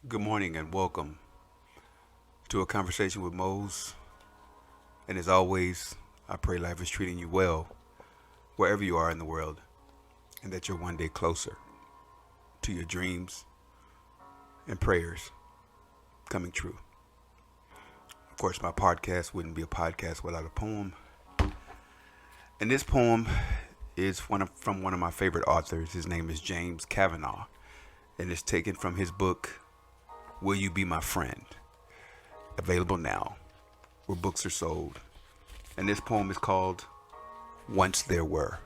Good morning and welcome to a conversation with Mose. And as always, I pray life is treating you well wherever you are in the world and that you're one day closer to your dreams and prayers coming true. Of course, my podcast wouldn't be a podcast without a poem. And this poem is from one of my favorite authors. His name is James Kavanaugh, and it's taken from his book, Will You Be My Friend? Available now where books are sold. And this poem is called Once There Were.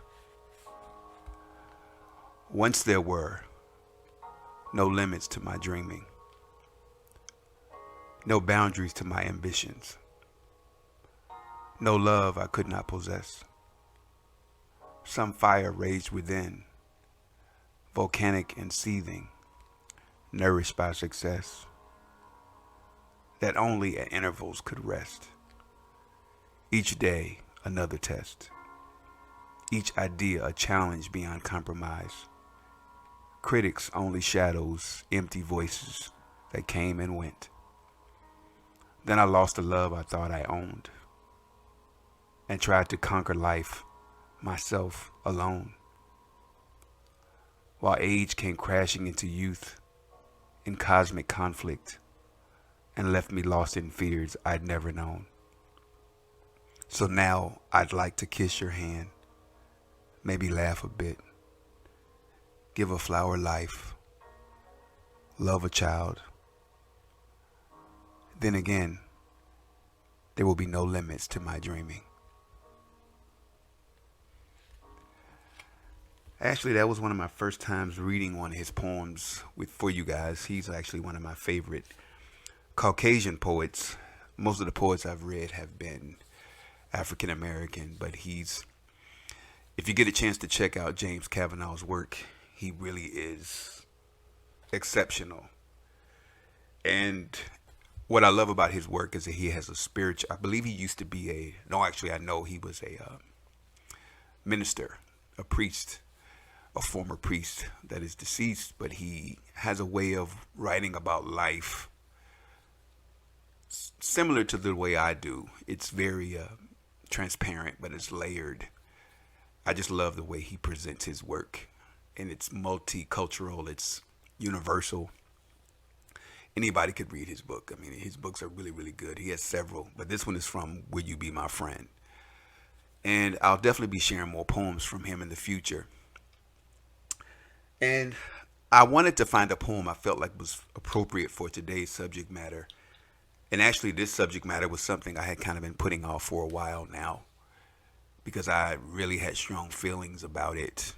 Once there were no limits to my dreaming, no boundaries to my ambitions, no love I could not possess. Some fire raged within, volcanic and seething, nourished by success, that only at intervals could rest. Each day another test, each idea a challenge beyond compromise. Critics only shadows, empty voices that came and went. Then I lost the love I thought I owned and tried to conquer life myself alone. While age came crashing into youth in cosmic conflict and left me lost in fears I'd never known. So now I'd like to kiss your hand, maybe laugh a bit, give a flower life, love a child. Then again, there will be no limits to my dreaming. Actually, that was one of my first times reading one of his poems for you guys. He's actually one of my favorite Caucasian poets. Most of the poets I've read have been African American, but if you get a chance to check out James Kavanaugh's work, he really is exceptional. And what I love about his work is that he has a spiritual, I believe he used to be I know he was a minister, a priest, a former priest that is deceased, but he has a way of writing about life similar to the way I do. It's very transparent, but it's layered. I just love the way he presents his work, and it's multicultural, it's universal. Anybody could read his book. I mean, his books are really, really good. He has several, but this one is from Will You Be My Friend? And I'll definitely be sharing more poems from him in the future. And I wanted to find a poem I felt like was appropriate for today's subject matter. And actually, this subject matter was something I had kind of been putting off for a while now because I really had strong feelings about it.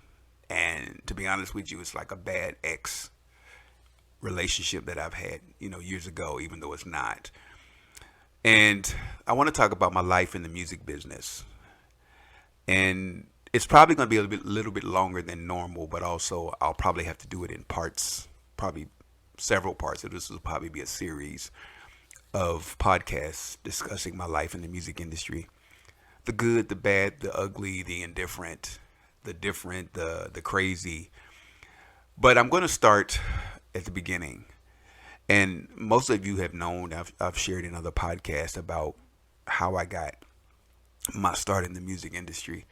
And to be honest with you, it's like a bad ex relationship that I've had, years ago, even though it's not. And I want to talk about my life in the music business. And it's probably going to be a little bit longer than normal, but also I'll probably have to do it in parts, probably several parts. So this will probably be a series of podcasts discussing my life in the music industry. The good, the bad, the ugly, the indifferent, the different, the crazy. But I'm going to start at the beginning. And most of you have known, I've shared in other podcasts about how I got my start in the music industry.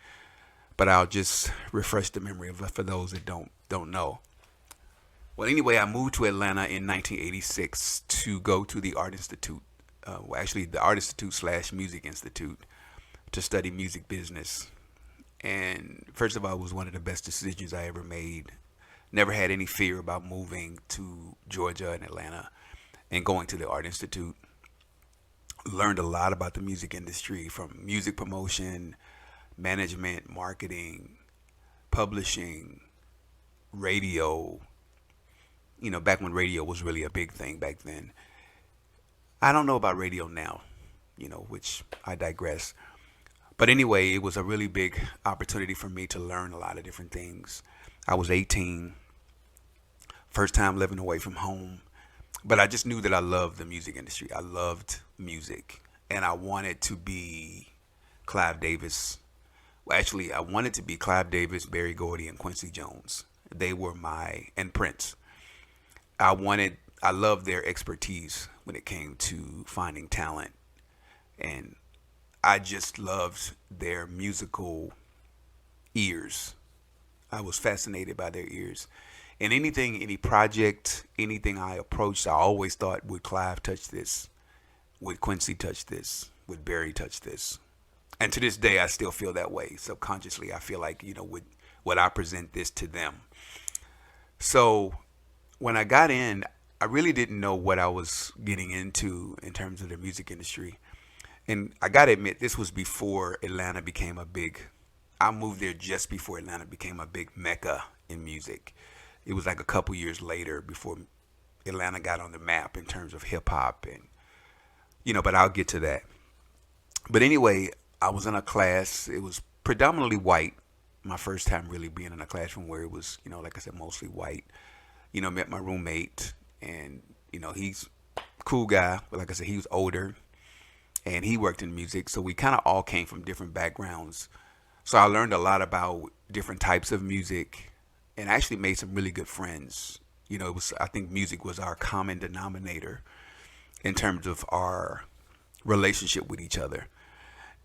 But I'll just refresh the memory of for those that don't know. Well, anyway, I moved to Atlanta in 1986 to go to the Art Institute. The Art Institute / Music Institute to study music business. And first of all, it was one of the best decisions I ever made. Never had any fear about moving to Georgia and Atlanta and going to the Art Institute. Learned a lot about the music industry, from music promotion, management, marketing, publishing, radio. Back when radio was really a big thing back then. I don't know about radio now, which I digress. But anyway, it was a really big opportunity for me to learn a lot of different things. I was 18, first time living away from home, but I just knew that I loved the music industry. I loved music, and I wanted to be Clive Davis. Well, actually, I wanted to be Clive Davis, Berry Gordy, and Quincy Jones. They were and Prince. I loved their expertise when it came to finding talent, and I just loved their musical ears. I was fascinated by their ears. And anything, any project, anything I approached, I always thought, would Clive touch this? Would Quincy touch this? Would Barry touch this? And to this day, I still feel that way. Subconsciously, I feel like, would I present this to them? So when I got in, I really didn't know what I was getting into in terms of the music industry. And I got to admit, this was before Atlanta became a big, I moved there just before Atlanta became a big mecca in music. It was like a couple years later before Atlanta got on the map in terms of hip hop and, but I'll get to that. But anyway, I was in a class. It was predominantly white. My first time really being in a classroom where it was, like I said, mostly white. Met my roommate, and, he's a cool guy. But like I said, he was older, and he worked in music. So we kind of all came from different backgrounds. So I learned a lot about different types of music, and I actually made some really good friends. I think music was our common denominator in terms of our relationship with each other.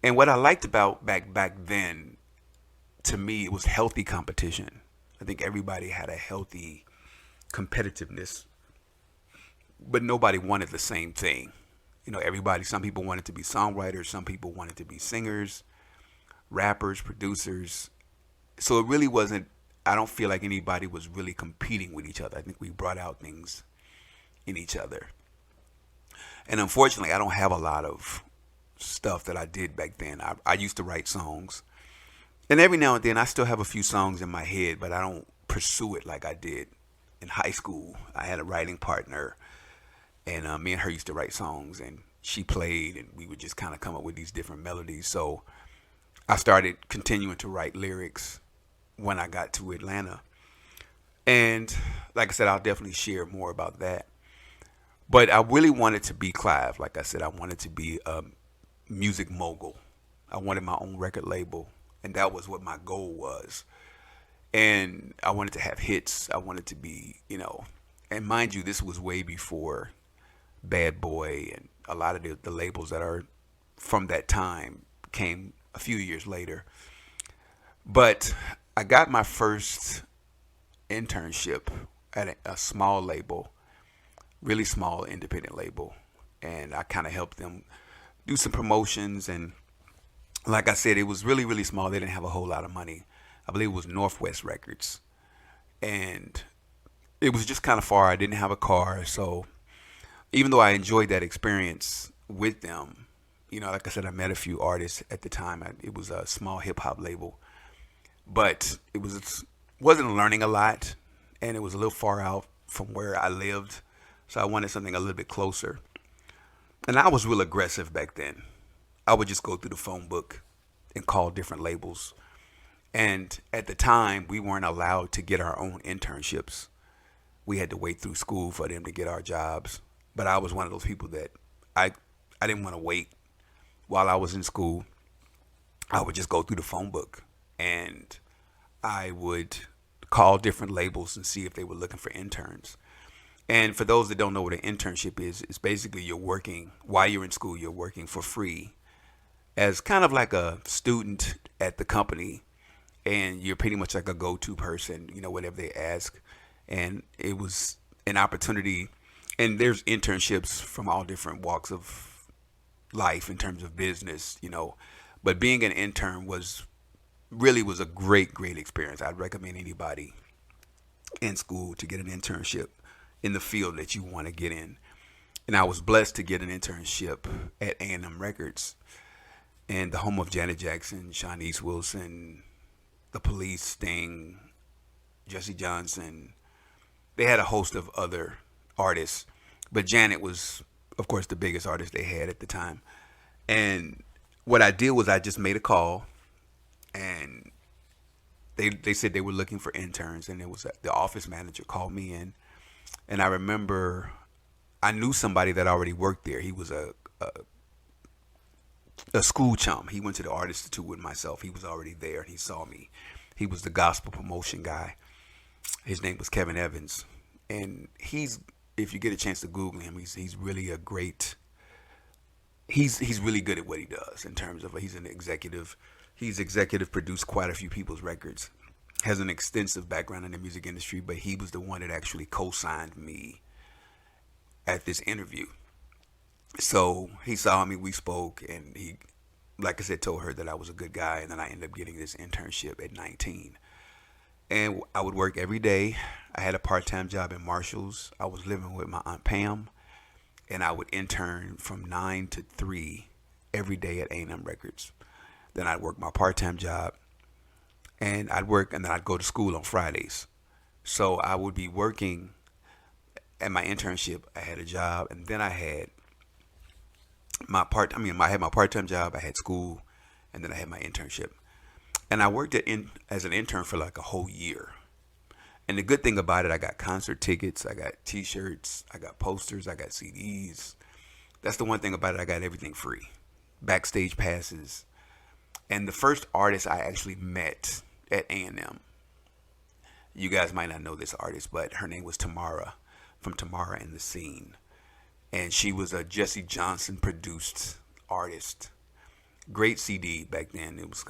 And what I liked about back then, to me, it was healthy competition. I think everybody had a healthy competitiveness, but nobody wanted the same thing. Some people wanted to be songwriters, some people wanted to be singers, rappers, producers. So it really wasn't, I don't feel like anybody was really competing with each other. I think we brought out things in each other. And unfortunately, I don't have a lot of stuff that I did back then. I used to write songs. And every now and then I still have a few songs in my head, but I don't pursue it like I did in high school. I had a writing partner, and me and her used to write songs, and she played, and we would just kind of come up with these different melodies. So I started continuing to write lyrics when I got to Atlanta. And like I said, I'll definitely share more about that. But I really wanted to be Clive. Like I said, I wanted to be a music mogul. I wanted my own record label. And that was what my goal was. And I wanted to have hits. I wanted to be, and mind you, this was way before Bad Boy and a lot of the labels that are from that time came a few years later. But I got my first internship at a small label, really small independent label. And I kind of helped them do some promotions. And like I said, it was really, really small. They didn't have a whole lot of money. I believe it was Northwest Records. And it was just kind of far. I didn't have a car. So even though I enjoyed that experience with them, like I said, I met a few artists at the time. It was a small hip hop label. But wasn't learning a lot. And it was a little far out from where I lived. So I wanted something a little bit closer. And I was real aggressive back then. I would just go through the phone book and call different labels. And at the time, we weren't allowed to get our own internships. We had to wait through school for them to get our jobs. But I was one of those people that I didn't want to wait while I was in school. I would just go through the phone book, and I would call different labels and see if they were looking for interns. And for those that don't know what an internship is, it's basically you're working while you're in school, you're working for free as kind of like a student at the company, and you're pretty much like a go-to person, whatever they ask. And it was an opportunity, and there's internships from all different walks of life in terms of business, but being an intern was a great, great experience. I'd recommend anybody in school to get an internship in the field that you want to get in. And I was blessed to get an internship at A&M Records, and the home of Janet Jackson, Shanice Wilson, The Police, Sting, Jesse Johnson. They had a host of other artists, but Janet was, of course, the biggest artist they had at the time. And what I did was I just made a call, and they said they were looking for interns, and it was the office manager called me in. And I remember I knew somebody that already worked there. He was a school chum. He went to the Art Institute with myself. He was already there, and he saw me. He was the gospel promotion guy. His name was Kevin Evans. And he's if you get a chance to Google him, he's really a great. He's really good at what he does in terms of he's an executive. He's executive produced quite a few people's records. Has an extensive background in the music industry, but he was the one that actually co-signed me at this interview. So he saw me, we spoke, and he, like I said, told her that I was a good guy, and then I ended up getting this internship at 19. And I would work every day. I had a part-time job in Marshalls. I was living with my Aunt Pam, and I would intern from 9 to 3 every day at A&M Records. Then I'd work my part-time job, and I'd work, and then I'd go to school on Fridays. So I would be working at my internship. I had a job, and then I had I had my part-time job, I had school, and then I had my internship. And I worked as an intern for like a whole year. And the good thing about it, I got concert tickets, I got T-shirts, I got posters, I got CDs. That's the one thing about it, I got everything free. Backstage passes. And the first artist I actually met at A&M, you guys might not know this artist, but her name was Tamara, from Tamara and the Scene. And she was a Jesse Johnson produced artist. Great CD back then. It was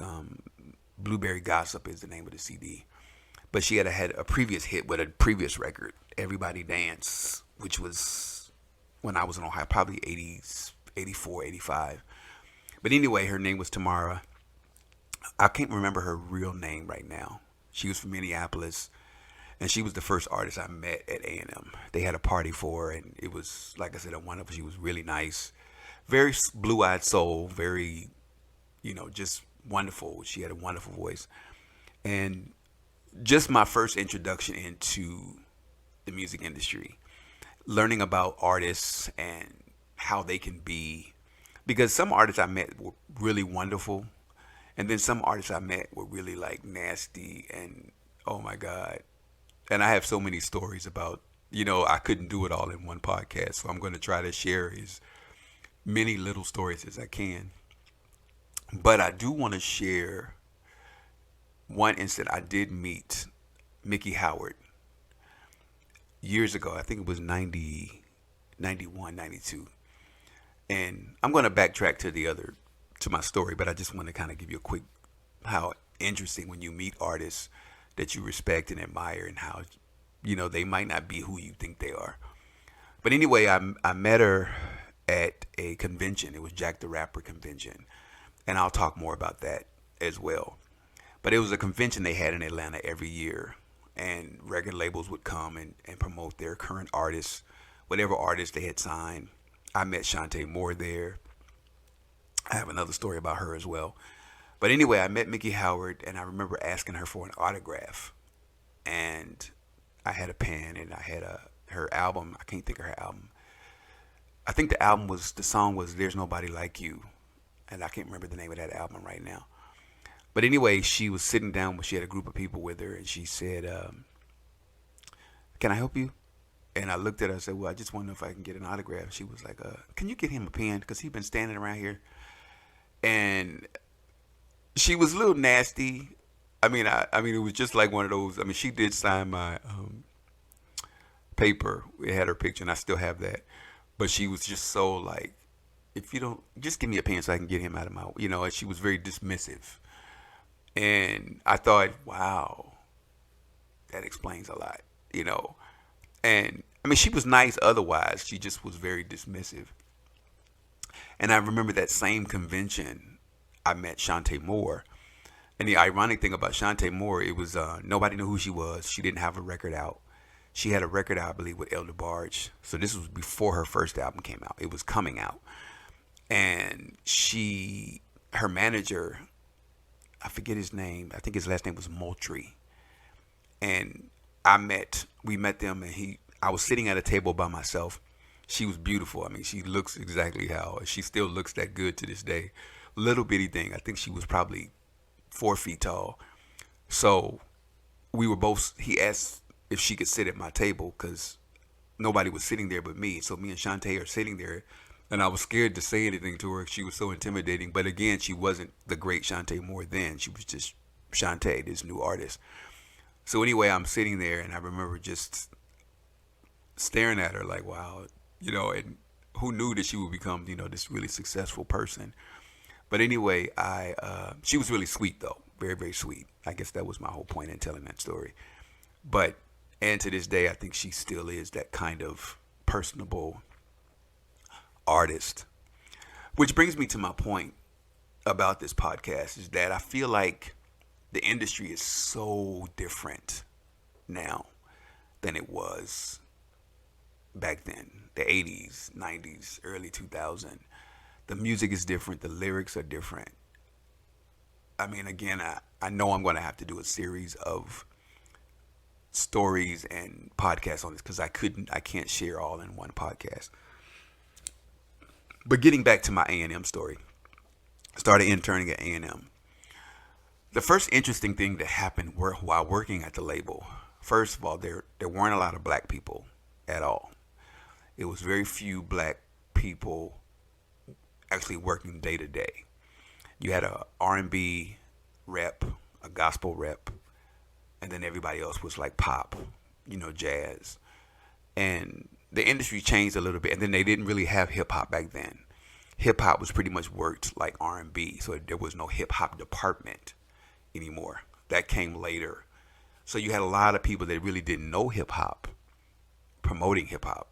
Blueberry Gossip is the name of the CD. But she had a previous hit with a previous record, Everybody Dance, which was when I was in Ohio, probably 80s, 84, 85. But anyway, her name was Tamara. I can't remember her real name right now. She was from Minneapolis, and she was the first artist I met at A&M. They had a party for her, and it was, like I said, she was really nice. Very blue-eyed soul, very, just wonderful. She had a wonderful voice. And just my first introduction into the music industry, learning about artists and how they can be, because some artists I met were really wonderful, and then some artists I met were really like nasty, and oh my God. And I have so many stories about, I couldn't do it all in one podcast, so I'm going to try to share as many little stories as I can. But I do want to share one instant. I did meet Mickey Howard years ago. I think it was 90, 91, 92. And I'm going to backtrack to my story, but I just want to kind of give you a quick, how interesting when you meet artists that you respect and admire, and how, they might not be who you think they are. But anyway, I met her at a convention. It was Jack the Rapper convention. And I'll talk more about that as well. But it was a convention they had in Atlanta every year. And record labels would come and promote their current artists, whatever artists they had signed. I met Shantae Moore there. I have another story about her as well. But anyway, I met Mickey Howard, and I remember asking her for an autograph. And I had a pen, and I had her album. I can't think of her album. I think the song was There's Nobody Like You. And I can't remember the name of that album right now. But anyway, she was sitting down, she had a group of people with her, and she said, can I help you? And I looked at her and said, well, I just want to know if I can get an autograph. She was like, can you get him a pen? Because he's been standing around here. And she was a little nasty. I mean, it was just like one of those. I mean, she did sign my paper. It had her picture, and I still have that. But she was just so like, if you don't, just give me a pen so I can get him out of my, and she was very dismissive. And I thought, wow, that explains a lot, And I mean, she was nice otherwise. She just was very dismissive. And I remember that same convention, I met Shantae Moore. And the ironic thing about Shantae Moore, it was nobody knew who she was. She didn't have a record out. She had a record out, I believe, with El DeBarge. So this was before her first album came out. It was coming out. And her manager, I forget his name. I think his last name was Moultrie. And we met them, and I was sitting at a table by myself. She was beautiful. I mean, she looks exactly how, she still looks that good to this day. Little bitty thing. I think she was probably 4 feet tall. So he asked if she could sit at my table because nobody was sitting there but me. So me and Shantae are sitting there. And I was scared to say anything to her. She was so intimidating. But again, she wasn't the great Shantae Moore then. She was just Shantae, this new artist. So anyway, I'm sitting there, and I remember just staring at her like, wow, and who knew that she would become, this really successful person. But anyway, she was really sweet though, very, very sweet. I guess that was my whole point in telling that story. But, and to this day, I think she still is that kind of personable artist. Which brings me to my point about this podcast is that I feel like the industry is so different now than it was back then, the 80s, 90s, early 2000. The music is different. The lyrics are different. I mean, again, I know I'm going to have to do a series of stories and podcasts on this because I can't share all in one podcast. But getting back to my A&M story, I started interning at A&M. The first interesting thing that happened while working at the label, first of all, there weren't a lot of black people at all. It was very few black people actually working day to day. You had a R&B rep, a gospel rep, and then everybody else was like pop, jazz. And the industry changed a little bit, and then they didn't really have hip hop back then. Hip hop was pretty much worked like R&B, so there was no hip hop department anymore. That came later. So you had a lot of people that really didn't know hip hop promoting hip hop,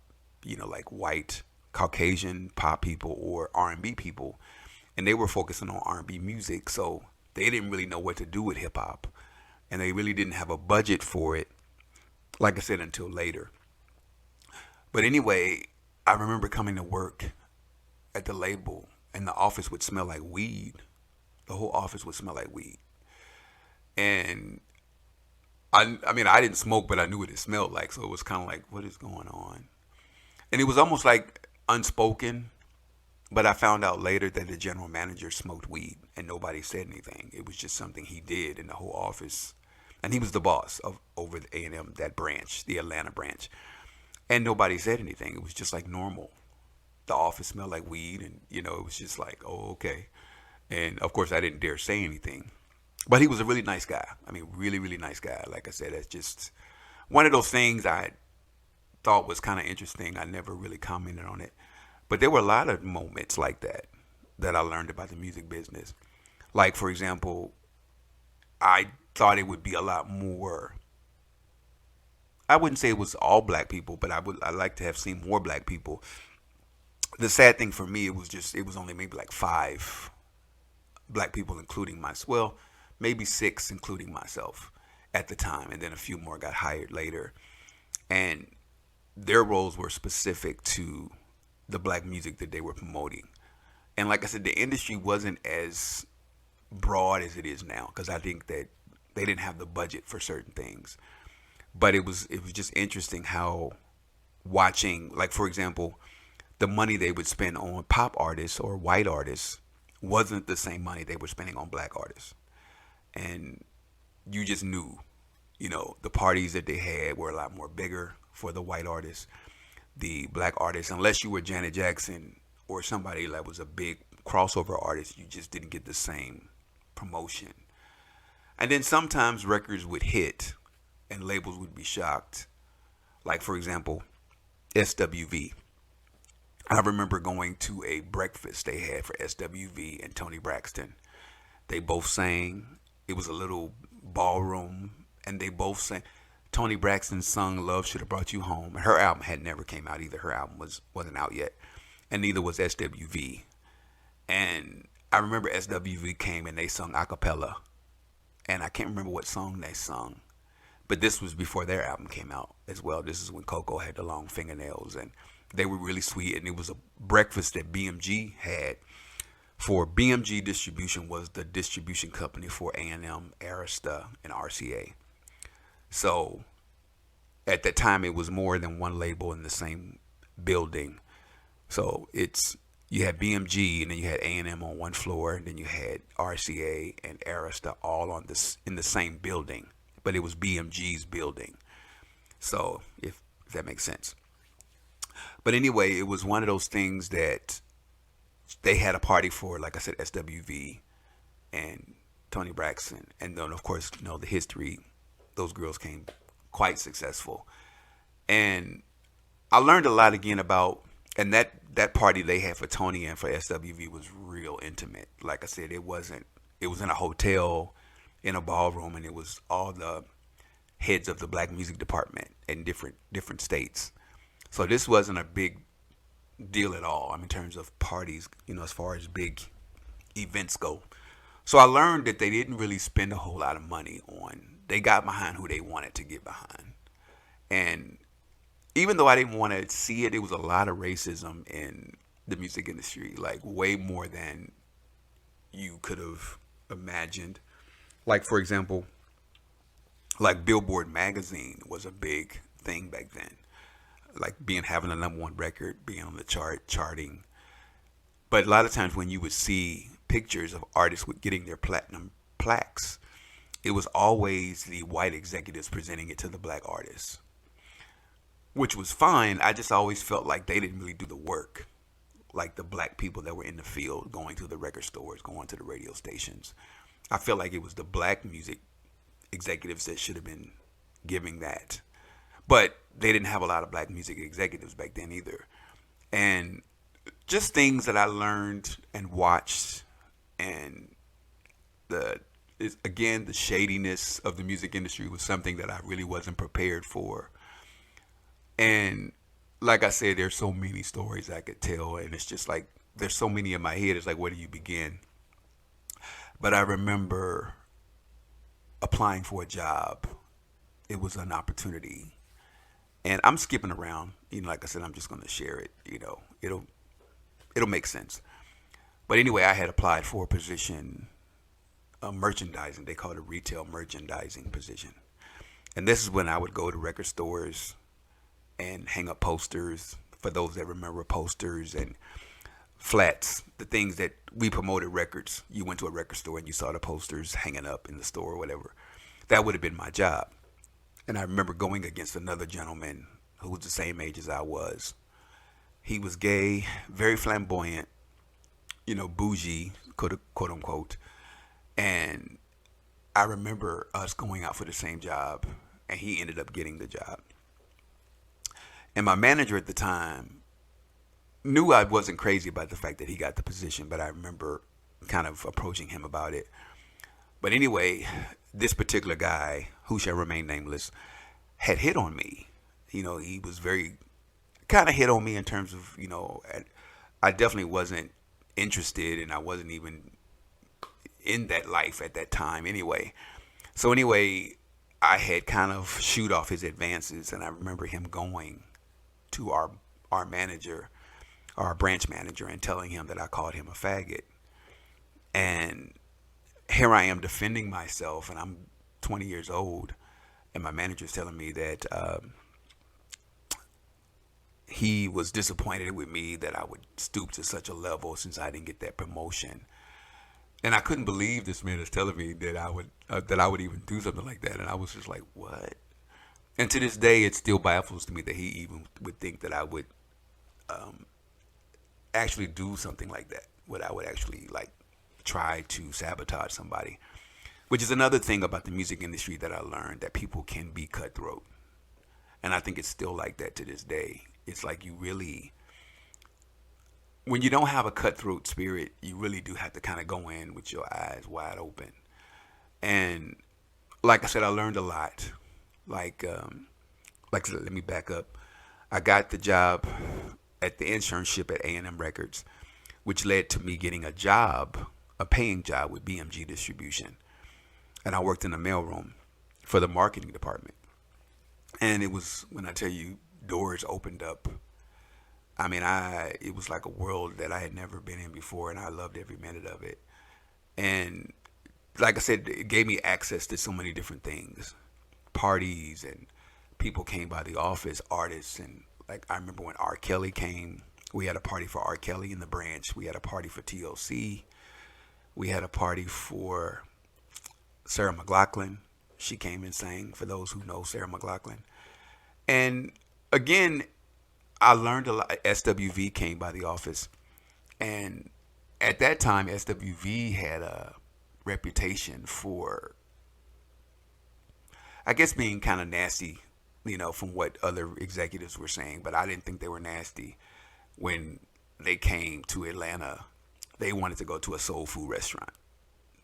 like white Caucasian pop people or R&B people, and they were focusing on R&B music, so they didn't really know what to do with hip hop, and they really didn't have a budget for it, like I said, until later. But anyway, I remember coming to work at the label, and the office would smell like weed. The whole office would smell like weed, and I mean, I didn't smoke, but I knew what it smelled like, so it was kind of like, what is going on? And it was almost like unspoken, but I found out later that the general manager smoked weed and nobody said anything. It was just something he did in the whole office. And he was the boss of over the A&M, that branch, the Atlanta branch. And nobody said anything. It was just like normal. The office smelled like weed, and it was just like, oh, okay. And of course I didn't dare say anything. But he was a really nice guy. I mean, really, really nice guy. Like I said, that's just one of those things I thought was kind of interesting. I never really commented on it. But there were a lot of moments like that I learned about the music business. Like, for example, I thought it would be a lot more. I wouldn't say it was all black people, but I'd like to have seen more black people. The sad thing for me, it was only maybe like 5 black people, including myself. Well, maybe 6, including myself at the time. And then a few more got hired later. And their roles were specific to the black music that they were promoting. And like I said, the industry wasn't as broad as it is now, because I think that they didn't have the budget for certain things. But it was just interesting how watching, like, for example, the money they would spend on pop artists or white artists wasn't the same money they were spending on black artists. And you just knew, the parties that they had were a lot more bigger for the white artists. The black artists, unless you were Janet Jackson or somebody that was a big crossover artist, you just didn't get the same promotion. And then sometimes records would hit and labels would be shocked. Like, for example, SWV. I remember going to a breakfast they had for SWV and Toni Braxton. They both sang. It was a little ballroom, and they both sang. Toni Braxton sung "Love Should Have Brought You Home." Her album had never came out either. Her album wasn't out yet, and neither was SWV. And I remember SWV came and they sung a cappella, and I can't remember what song they sung, but this was before their album came out as well. This is when Coco had the long fingernails, and they were really sweet. And it was a breakfast that BMG had. For BMG Distribution was the distribution company for A&M, Arista, and RCA. So at that time, it was more than one label in the same building. So you had BMG, and then you had A&M on one floor, and then you had RCA and Arista all in the same building, but it was BMG's building. So if that makes sense. But anyway, it was one of those things that they had a party for, like I said, SWV and Toni Braxton. And then, of course, the history, those girls came quite successful. And I learned a lot again about, and that party they had for Tony and for SWV was real intimate. Like I said, it wasn't. It was in a hotel, in a ballroom, and it was all the heads of the black music department in different states. So this wasn't a big deal at all. I mean, in terms of parties, as far as big events go. So I learned that they didn't really spend a whole lot of money on. They got behind who they wanted to get behind, and even though I didn't want to see it, it was a lot of racism in the music industry, like way more than you could have imagined. Like for example, like Billboard magazine was a big thing back then. Like being having a number one record, being on the charting. But a lot of times when you would see pictures of artists with getting their platinum plaques, it was always the white executives presenting it to the black artists, which was fine. I just always felt like they didn't really do the work, like the black people that were in the field, going to the record stores, going to the radio stations. I felt like it was the black music executives that should have been giving that. But they didn't have a lot of black music executives back then either. And just things that I learned and watched, and the shadiness of the music industry was something that I really wasn't prepared for. And like I said, there's so many stories I could tell, and it's just like there's so many in my head. It's like, where do you begin? But I remember applying for a job. It was an opportunity, and I'm skipping around. Like I said, I'm just going to share it. It'll make sense. But anyway, I had applied for a position, merchandising. They call it a retail merchandising position, and this is when I would go to record stores and hang up posters. For those that remember, posters and flats, the things that we promoted records. You went to a record store and you saw the posters hanging up in the store or whatever. That would have been my job. And I remember going against another gentleman who was the same age as I was. He was gay, very flamboyant, bougie, quote unquote. And I remember us going out for the same job, and he ended up getting the job. And my manager at the time knew I wasn't crazy about the fact that he got the position, but I remember kind of approaching him about it. But anyway, this particular guy, who shall remain nameless, had hit on me. He was very kind of hit on me in terms of, I definitely wasn't interested, and I wasn't even in that life at that time anyway. So anyway, I had kind of shoot off his advances, and I remember him going to our manager, our branch manager, and telling him that I called him a faggot. And here I am defending myself, and I'm 20 years old, and my manager's telling me that he was disappointed with me that I would stoop to such a level since I didn't get that promotion. And I couldn't believe this man is telling me that I would even do something like that. And I was just like, what? And to this day, it still baffles to me that he even would think that I would actually do something like that. What I would actually try to sabotage somebody. Which is another thing about the music industry that I learned, that people can be cutthroat. And I think it's still like that to this day. It's like when you don't have a cutthroat spirit, you really do have to kind of go in with your eyes wide open. And like I said, I learned a lot. Like I said, let me back up. I got the job at the internship at A&M Records, which led to me getting a paying job with BMG Distribution. And I worked in the mailroom for the marketing department. And it was, when I tell you, doors opened up. I mean, it was like a world that I had never been in before, and I loved every minute of it. And like I said, it gave me access to so many different things. Parties, and people came by the office, artists, and I remember when R. Kelly came, we had a party for R. Kelly in the branch. We had a party for TLC. We had a party for Sarah McLachlan. She came and sang, for those who know Sarah McLachlan. And again, I learned a lot. SWV came by the office. And at that time, SWV had a reputation for, I guess, being kind of nasty from what other executives were saying, but I didn't think they were nasty. When they came to Atlanta, they wanted to go to a soul food restaurant.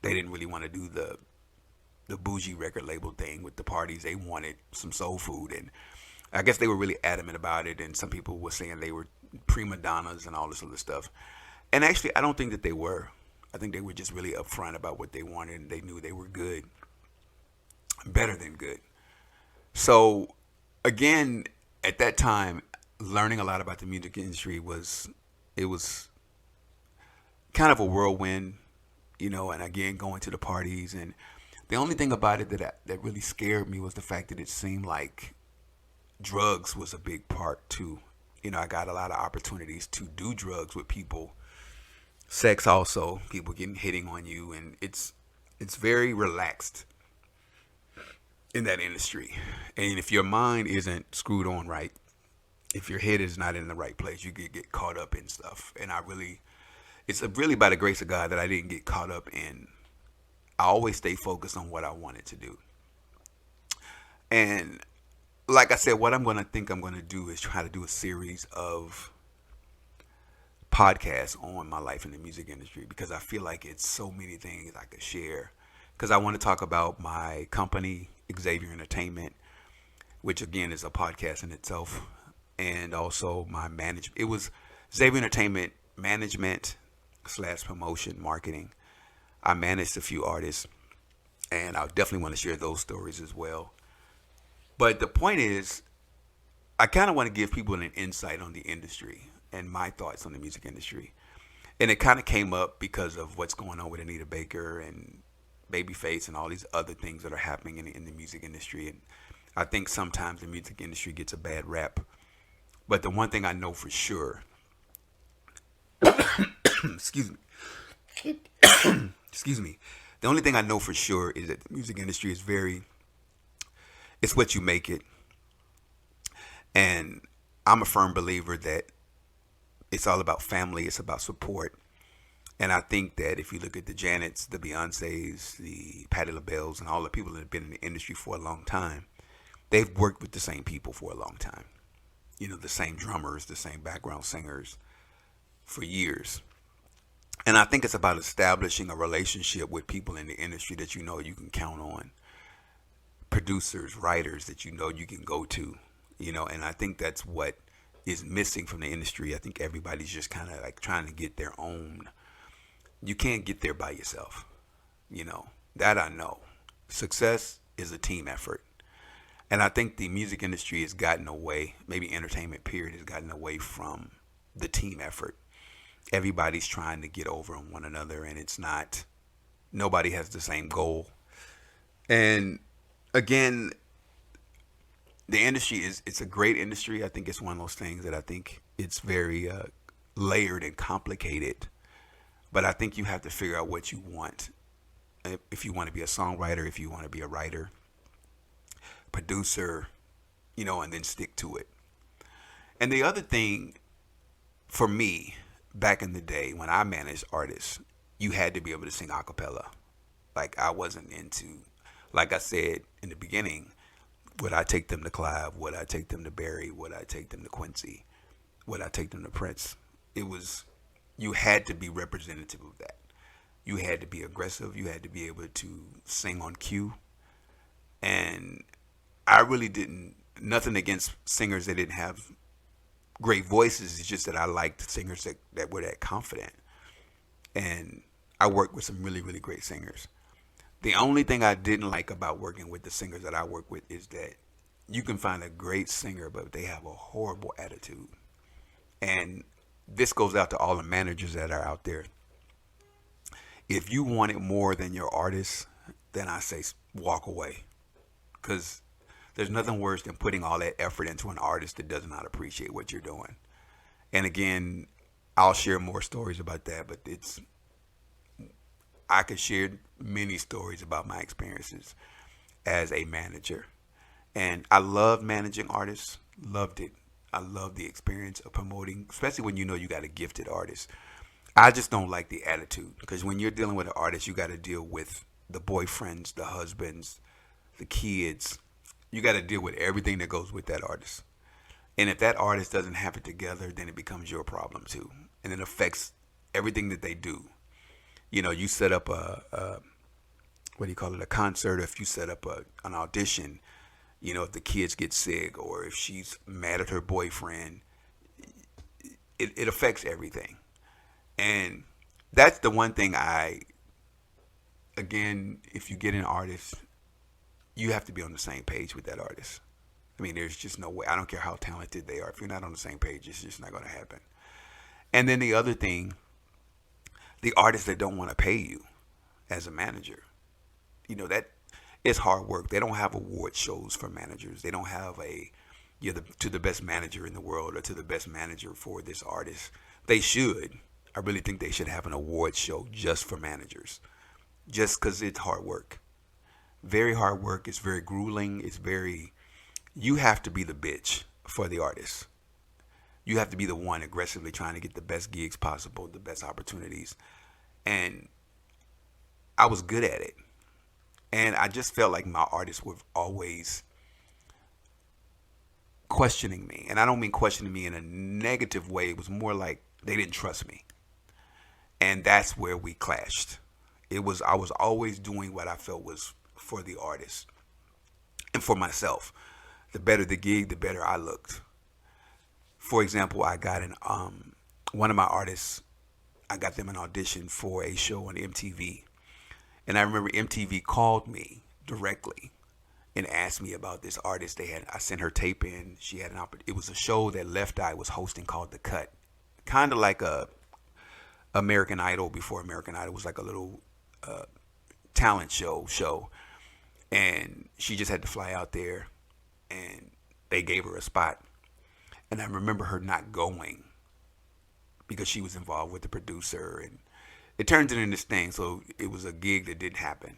They didn't really want to do the bougie record label thing with the parties. They wanted some soul food, and I guess they were really adamant about it. And some people were saying they were prima donnas and all this other stuff. And actually, I don't think that they were. I think they were just really upfront about what they wanted, and they knew they were good, better than good. So, again, at that time, learning a lot about the music industry was kind of a whirlwind, and again, going to the parties. And the only thing about it that really scared me was the fact that it seemed like drugs was a big part too. I got a lot of opportunities to do drugs with people. Sex also, people hitting on you, and it's very relaxed in that industry. And if your mind isn't screwed on right, if your head is not in the right place, you could get caught up in stuff. And it's really by the grace of God that I didn't get caught up in. I always stay focused on what I wanted to do. And like I said, what I'm going to do is try to do a series of podcasts on my life in the music industry, because I feel like it's so many things I could share. Because I want to talk about my company, Xavier Entertainment, which again is a podcast in itself, and also my management. It was Xavier Entertainment Management / Promotion Marketing. I managed a few artists, and I definitely want to share those stories as well. But the point is, I kind of want to give people an insight on the industry and my thoughts on the music industry. And it kind of came up because of what's going on with Anita Baker and Babyface and all these other things that are happening in the music industry. And I think sometimes the music industry gets a bad rap. But the one thing I know for sure, excuse me, excuse me, the only thing I know for sure is that the music industry is it's what you make it. And I'm a firm believer that it's all about family. It's about support. And I think that if you look at the Janets, the Beyoncés, the Patti LaBelles, and all the people that have been in the industry for a long time, they've worked with the same people for a long time. The same drummers, the same background singers for years. And I think it's about establishing a relationship with people in the industry that you can count on. Producers, writers that you can go to, and I think that's what is missing from the industry. I think everybody's just kind of like trying to get their own. You can't get there by yourself, that I know. Success is a team effort. And I think the music industry has gotten away, maybe entertainment period has gotten away from the team effort. Everybody's trying to get over on one another, and nobody has the same goal. And again, the industry it's a great industry. I think it's one of those things that I think it's very layered and complicated. But I think you have to figure out what you want. If you want to be a songwriter, if you want to be a writer, producer, and then stick to it. And the other thing for me, back in the day when I managed artists, you had to be able to sing a cappella. Like I wasn't into, like I said in the beginning, would I take them to Clive? Would I take them to Barry? Would I take them to Quincy? Would I take them to Prince? You had to be representative of that. You had to be aggressive. You had to be able to sing on cue. And I really nothing against singers that didn't have great voices. It's just that I liked singers that were that confident. And I worked with some really, really great singers. The only thing I didn't like about working with the singers that I work with is that you can find a great singer, but they have a horrible attitude. And this goes out to all the managers that are out there. If you want it more than your artist, then I say walk away. Because there's nothing worse than putting all that effort into an artist that does not appreciate what you're doing. And again, I'll share more stories about that, but I could share many stories about my experiences as a manager. And I love managing artists, loved it. I love the experience of promoting, especially when you got a gifted artist. I just don't like the attitude, because when you're dealing with an artist, you got to deal with the boyfriends, the husbands, the kids, You got to deal with everything that goes with that artist. And if that artist doesn't have it together, then it becomes your problem too. And it affects everything that they do. You know, you set up a what do you call it, a concert, or if you set up an audition, you know, if the kids get sick or if she's mad at her boyfriend, it affects everything. And that's the one thing again, if you get an artist, you have to be on the same page with that artist. I mean, there's just no way. I don't care how talented they are. If you're not on the same page, it's just not going to happen. And then the other thing, the artists that don't want to pay you as a manager, you know, that is hard work. They don't have award shows for managers. They don't have to the best manager in the world or to the best manager for this artist. They should. I really think they should have an award show just for managers, just because it's hard work. Very hard work. It's very grueling. You have to be the bitch for the artist. You have to be the one aggressively trying to get the best gigs possible, the best opportunities. And I was good at it. And I just felt like my artists were always questioning me. And I don't mean questioning me in a negative way. It was more like they didn't trust me. And that's where we clashed. I was always doing what I felt was for the artist and for myself. The better the gig, the better I looked. For example, I got one of my artists, I got them an audition for a show on MTV. And I remember MTV called me directly and asked me about this artist. I sent her tape in. It was a show that Left Eye was hosting called The Cut. Kind of like a American Idol before American Idol was like a little talent show. And she just had to fly out there and they gave her a spot. And I remember her not going because she was involved with the producer, and it turned into this thing. So it was a gig that didn't happen.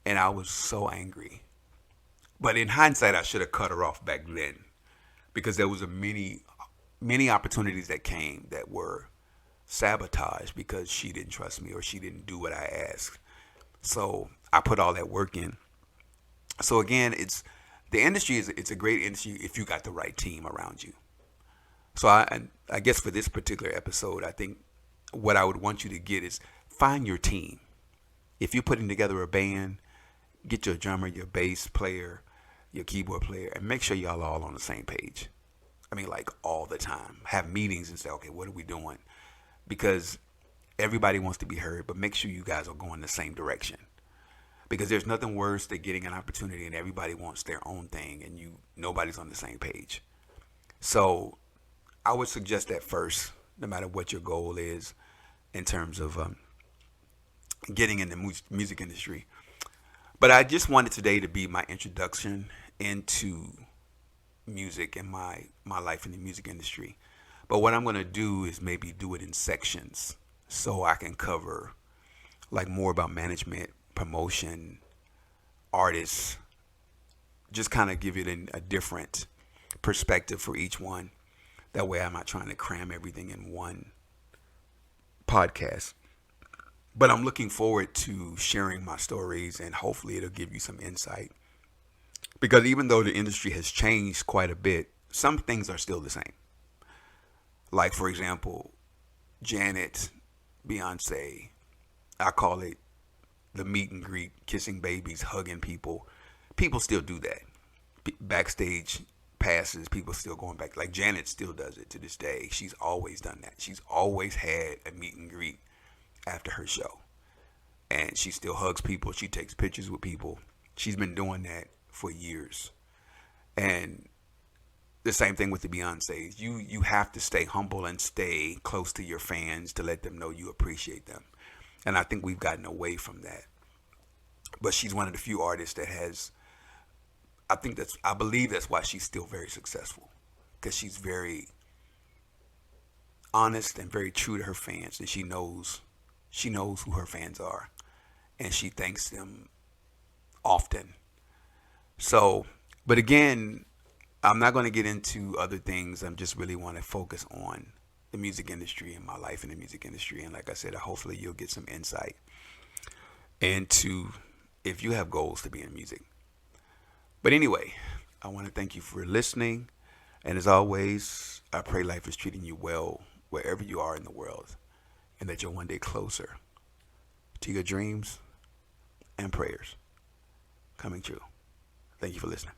And I was so angry. But in hindsight, I should have cut her off back then, because there was many opportunities that came that were sabotaged because she didn't trust me or she didn't do what I asked. So I put all that work in. So again, the industry it's a great industry if you got the right team around you. So I guess for this particular episode, I think what I would want you to get is find your team. If you're putting together a band, get your drummer, your bass player, your keyboard player, and make sure y'all are all on the same page. I mean, like all the time. Have meetings and say, okay, what are we doing? Because everybody wants to be heard, but make sure you guys are going the same direction. Because there's nothing worse than getting an opportunity and everybody wants their own thing and nobody's on the same page. So I would suggest that first, no matter what your goal is in terms of getting in the music industry. But I just wanted today to be my introduction into music and my life in the music industry. But what I'm going to do is maybe do it in sections so I can cover like more about management, promotion, artists, just kind of give it a different perspective for each one. That way I'm not trying to cram everything in one podcast. But I'm looking forward to sharing my stories, and hopefully it'll give you some insight. Because even though the industry has changed quite a bit, some things are still the same. Like, for example, Janet, Beyonce, I call it the meet and greet, kissing babies, hugging people. People still do that. Backstage passes, people still going back. Like Janet still does it to this day. She's always done that. She's always had a meet and greet after her show. And she still hugs people. She takes pictures with people. She's been doing that for years. And the same thing with the Beyoncés. You have to stay humble and stay close to your fans to let them know you appreciate them. And I think we've gotten away from that. But she's one of the few artists that has, I believe that's why she's still very successful. Because she's very honest and very true to her fans. And she knows who her fans are. And she thanks them often. So, but again, I'm not going to get into other things. I just really want to focus on the music industry and my life in the music industry. And like I said, hopefully you'll get some insight into if you have goals to be in music. But anyway, I want to thank you for listening. And as always, I pray life is treating you well wherever you are in the world, and that you're one day closer to your dreams and prayers coming true. Thank you for listening.